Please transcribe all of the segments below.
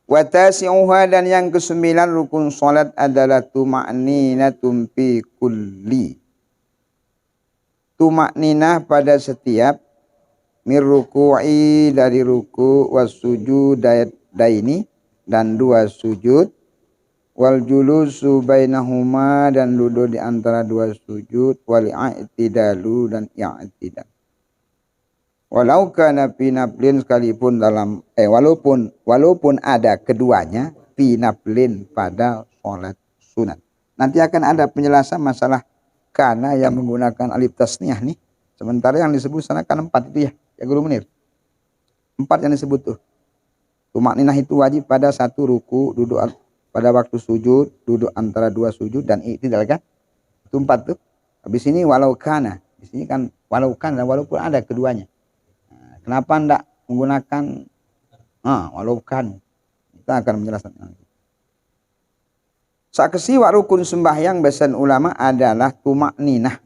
Wa tasi'uha, dan yang kesembilan rukun salat adalah tuma'ninatun fi kulli. Tuma'ninah pada setiap mir ruku'i, dari ruku, was sujud daini, dan dua sujud, wal julusu bainahuma, dan duduk di antara dua sujud, wal i'tidalu, dan i'tidal. Walau kana fi naflin, sekalipun dalam walaupun ada keduanya fi naflin, pada salat sunat. Nanti akan ada penjelasan masalah kana yang menggunakan alif tasniyah nih. Sementara yang disebut sana kan 4 itu ya Guru Munir. 4 yang disebut tuh. Tumakninah itu wajib pada satu ruku, duduk pada waktu sujud, duduk antara dua sujud, dan i'tidal kan. Itu 4 tuh. Habis ini walau kana. Di sini kan walau kana, walaupun ada keduanya. Kenapa tidak menggunakan walau kan? Kita akan menjelaskan nanti. Saksi wa rukun sembahyang besan ulama adalah tumakninah.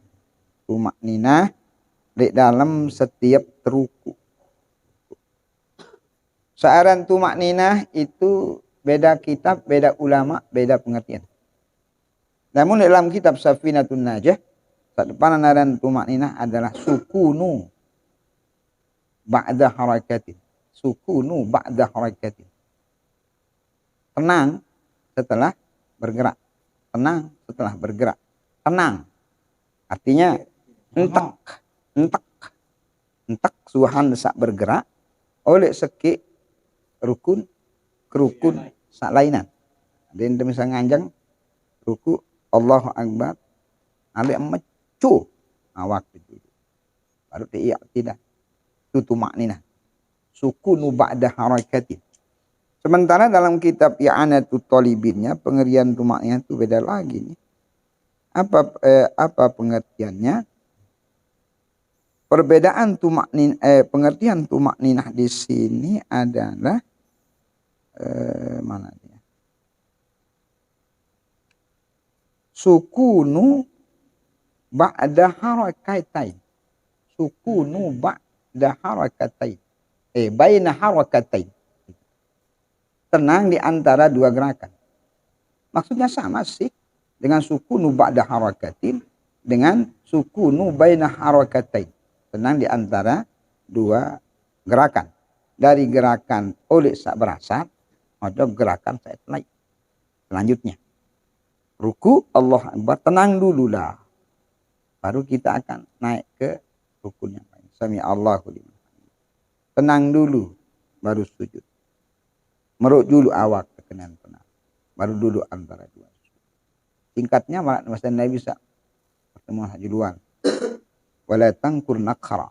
Tumakninah di dalam setiap teruku. Searan tumakninah itu beda kitab, beda ulama, beda pengertian. Namun dalam kitab Safinatun Najah, depan aran tumakninah adalah sukunu ba'da harakatin. Sukunu ba'da harakatin. Tenang setelah bergerak. Tenang setelah bergerak. Tenang. Artinya entak suhan saat bergerak oleh seki rukun ke rukun sak lainan. Dan misalnya nganjang ruku Allahu Akbar, alih mecu awak itu. Baru tidak. Itu tumakninah. Sukunu ba'da harakatin. Sementara dalam kitab I'anatut Talibinnya, pengertian tumakninah itu beda lagi nih. Apa pengertiannya? Perbedaan pengertian tumakninah di sini adalah mana dia? Sukunu ba'da harakatain. Sukunu ba'da harakatain. Baina harakatain. Tenang di antara dua gerakan. Maksudnya sama sih dengan sukunu ba'da harakatin dengan sukunu baina harakatain. Tenang di antara dua gerakan. Dari gerakan oleh sak berasat atau gerakan saya naik. Selanjutnya ruku Allah Akbar, tenang dululah. Baru kita akan naik ke rukun yang lain. Sami Allahu liman. Tenang dulu baru sujud. Meruk dulu awak kekenan tenang. Baru duduk antara dua. Singkatnya masa Nabi bisa pertemuan haji luar. Wala tangkur nakhara.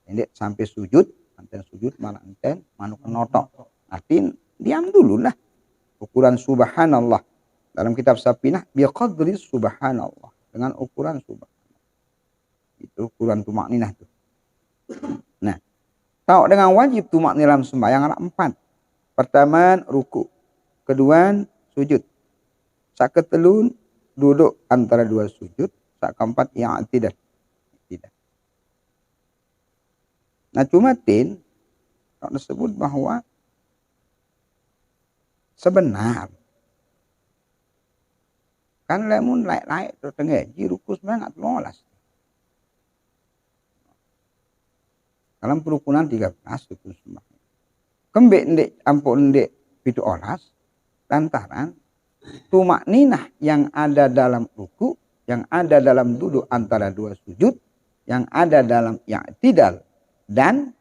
Ini sampai sujud, anten sujud malah anten manuk notok. Artinya diam dulu lah. Ukuran subhanallah. Dalam kitab Safinah biqadri subhanallah, dengan ukuran subhanallah. Itu ukuran tumakninah itu. Nah, kalau dengan wajib tumakninah dalam sembahyang ada 4. Pertama ruku, kedua sujud, sak ketelun duduk antara dua sujud, sak keempat i'tidal. Nah cuma kalau disebut bahwa sebenar kan lemun laik-laik terus tengaji ruku sebenarnya nggak lolos. Dalam perukunan 13 rukun sembahyang. Kembek ndek ampun ndek pitu olas lantaran tumakninah yang ada dalam ruku, yang ada dalam duduk antara dua sujud, yang ada dalam i'tidal dan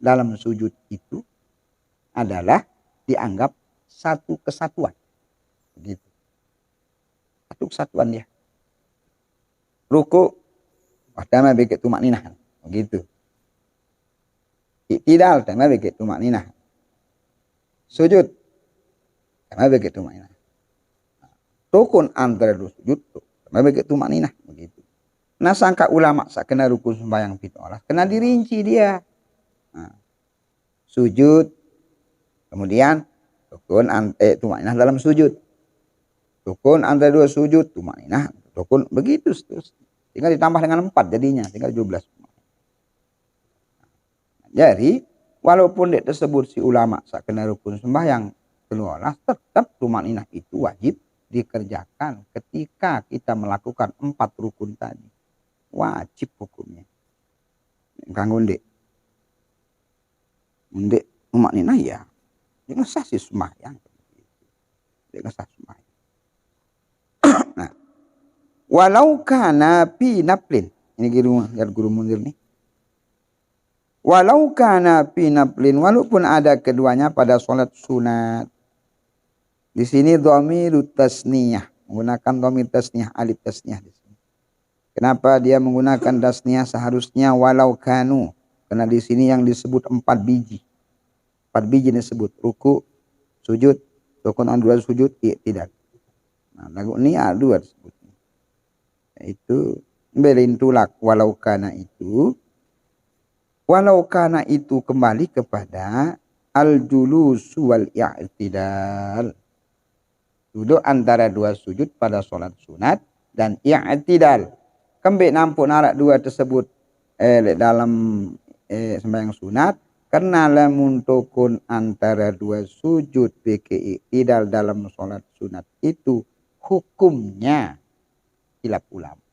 dalam sujud itu adalah dianggap satu kesatuan. Begitu. Satu kesatuan dia. Ruku pertama bikin tumakninah. Begitu. I'tidal tema bikin tumakninah. Sujud tema bikin tumakninah. Rukun antara dua sujud tema bikin tumakninah. Begitu. Nah sangka ulama sakena rukun sembahyang pitu olas kena dirinci dia. Nah, sujud, kemudian rukun tumakninah dalam sujud. Rukun antara dua sujud, tumakninah, rukun begitu terus. Tinggal ditambah dengan 4 jadinya, tinggal 17. Jadi, walaupun dia tersebut si ulama sakena rukun sembahyang keluarlah, tetap tumakninah itu wajib dikerjakan ketika kita melakukan 4 rukun tadi. Wajib hukumnya. Kanggo ndek. Ndek tumakninah ya. Dia ngesah sih sembahyang. Dia ngesah sembahyang. Nah, walau kana fi naflin. Ini guru Munzir nih. Walau kana fi naflin, walaupun ada keduanya pada sholat sunat. Di sini dhamiru tasniyah, menggunakan dhamir tasniyah, alif tasniyah di sini. Kenapa dia menggunakan tasniyah? Seharusnya walau kanu, karena di sini yang disebut 4 biji. 4 biji disebut ruku, sujud, rukun dua sujud, tidak. Nah, lagu ini dua disebut. Itu belintulak walau kana itu. Walau kana itu kembali kepada al-julus wal i'tidal. Duduk antara 2 sujud pada sholat sunat dan i'tidal. Kembali nampu narak 2 tersebut dalam sembahyang sunat. Karena lamun tukun antara 2 sujud beke i'tidal dalam sholat sunat itu hukumnya khilaf ulama.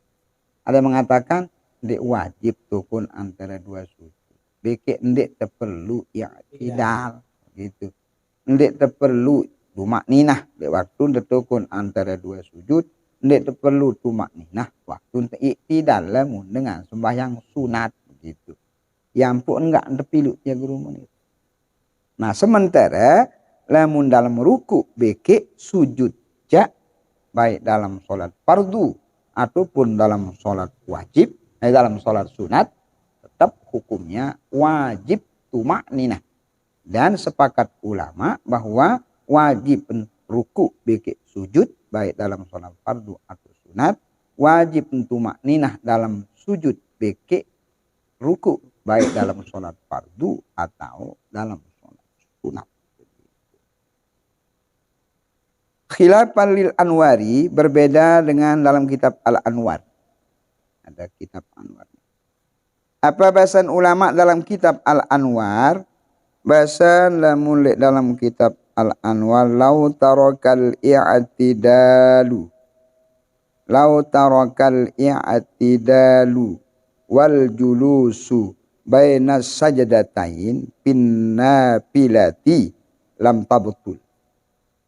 Ada yang mengatakan ndek wajib tukun antara 2 sujud. Beke ndek terperlu i'tidal gitu. Ndek terperlu tumakninah ndek waktu ndek tukun antara 2 sujud, ndek terperlu tumakninah waktu i'tidal lamun dengan sembahyang sunat gitu. Yang pun enggak terpilu ya guru menit. Nah, sementara lamun dalam ruku beke sujud ja baik dalam sholat fardu ataupun dalam sholat wajib, dalam sholat sunat, tetap hukumnya wajib tumakninah. Dan sepakat ulama bahwa wajib ruku beke sujud baik dalam sholat fardu atau sunat, wajib tumakninah dalam sujud beke ruku baik dalam sholat fardu atau dalam sholat sunat. Khilafan lil Anwari, berbeda dengan dalam kitab Al-Anwar. Ada kitab Anwar. Apa bahasan ulama dalam kitab Al-Anwar? Bahasan lamun dalam kitab Al-Anwar, lau tarakal i'tidalu. Lau tarakal i'tidalu wal julusu bainas sajdatain bin nafilati lam tabtul.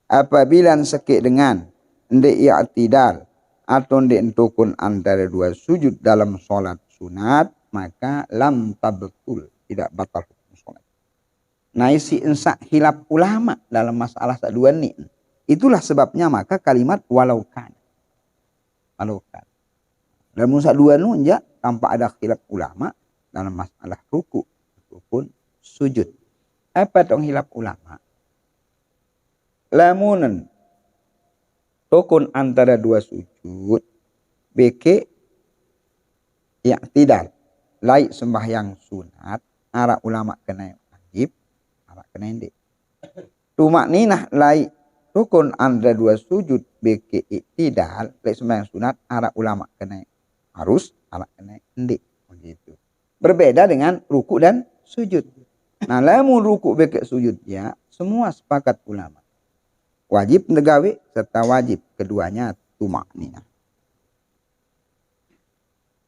Apabila sekik dengan ndek i'tidal atau ndek entukun antara 2 sujud dalam sholat sunat, maka lam tabtul, tidak batal hukum sholat. Nah, isi insak hilaf ulama dalam masalah dua ini. Itulah sebabnya maka kalimat walau kan. Walau kan. Dalam masalah dua nunja tanpa ada hilaf ulama dalam masalah ruku ataupun sujud. Apa dong hilaf ulama? Lamunan rukun antara 2 sujud beke i'tidal laik sembahyang sunat, ara ulama kena wajib, ara kena ndek. Tumakninah laik rukun antara 2 sujud beke i'tidal laik sembahyang sunat, ara ulama kena harus, ara kena ndek begitu. Berbeda dengan ruku dan sujud. Nah, lamun ruku beke sujud ya, semua sepakat ulama wajib negawe serta wajib keduanya tumakninah.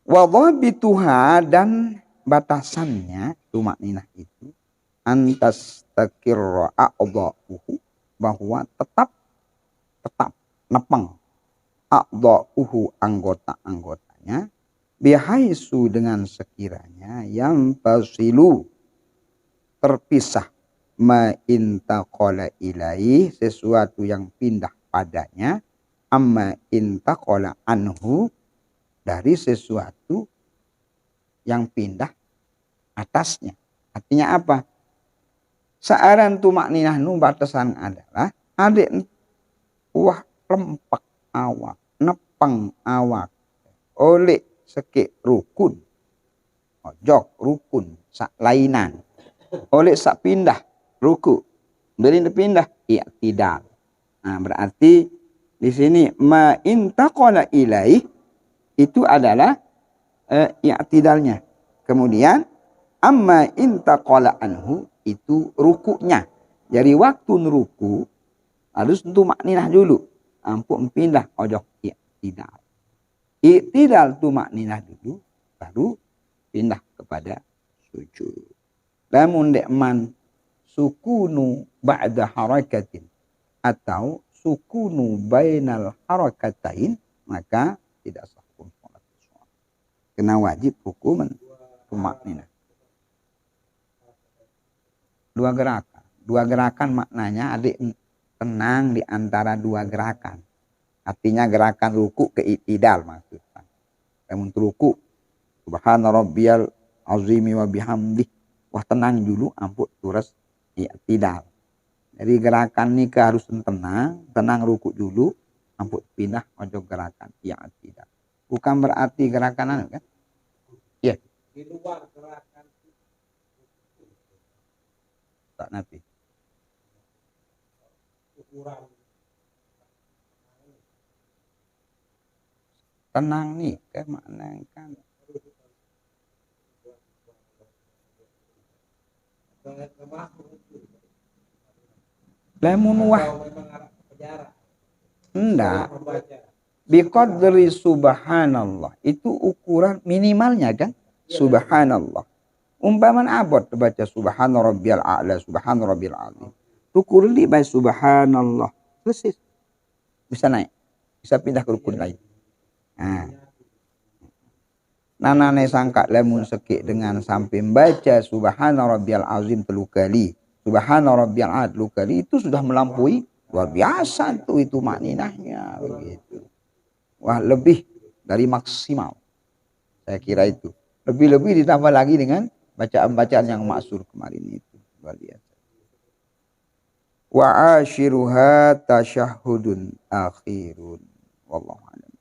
Wa dhabituha, dan batasannya tumakninah itu antas takirra a'dha'uhu, bahwa tetap nepeng a'dha'uhu, anggota-anggotanya, bihaisu, dengan sekiranya yang tasilu, terpisah, ma intaqala ilaih, sesuatu yang pindah padanya, amma intaqala anhu, dari sesuatu yang pindah atasnya. Artinya apa? Saaran tumakninah nu batasan adalah adik wah lempak awak, nepeng awak oleh sekik rukun, ojok rukun sak lainan, oleh sak pindah ruku, dari pindah i'tidal. Nah, berarti di sini ma intaqala ilaih itu adalah i'tidalnya. Kemudian amma intaqala anhu itu rukunya. Jadi waktu ruku Harus tentu makninah dulu. Ampun pindah ojok i'tidal. I'tidal tu makninah dulu, baru pindah kepada sujud. Lamun dek man sukunu ba'da harakatin atau sukunu bainal harakatain, maka tidak sah pun sholat. Kena wajib hukuman tumakninah. Dua gerakan maknanya adik tenang di antara dua gerakan. Artinya gerakan ruku ke i'tidal maksudnya. Namun ruku subhana rabbiyal azimi wa bihamdih. Wah tenang dulu ampun terus i'tidal. Jadi gerakan ini harus tenang ruku dulu, ampun pindah ojo gerakan i'tidal. Bukan berarti gerakan kan? Iya. Di luar gerakan tak nabi. Tenang nih, ke makna kan. Lamun wah. Enggak. Biqadri subhanallah. Itu ukuran minimalnya kan? Subhanallah. Umpaman abot baca subhana rabbiyal a'la, subhana rabbiyal azim. Rukun di baca subhanallah. Selesai. Bisa naik. Bisa pindah ke rukun lain. Nah. Nanane sangka lamun sekik dengan sampai baca subhana rabbiyal azim 3 kali. Subhana rabbiyal a'la 3 kali itu sudah melampaui luar biasa tuh itu makninahnya begitu. Wah, lebih dari maksimal. Saya kira itu. Lebih-lebih ditambah lagi dengan bacaan-bacaan yang maksur kemarin itu. Luar biasa. Wa ashiruha tasyahudun akhirun. Wallahu a'lam.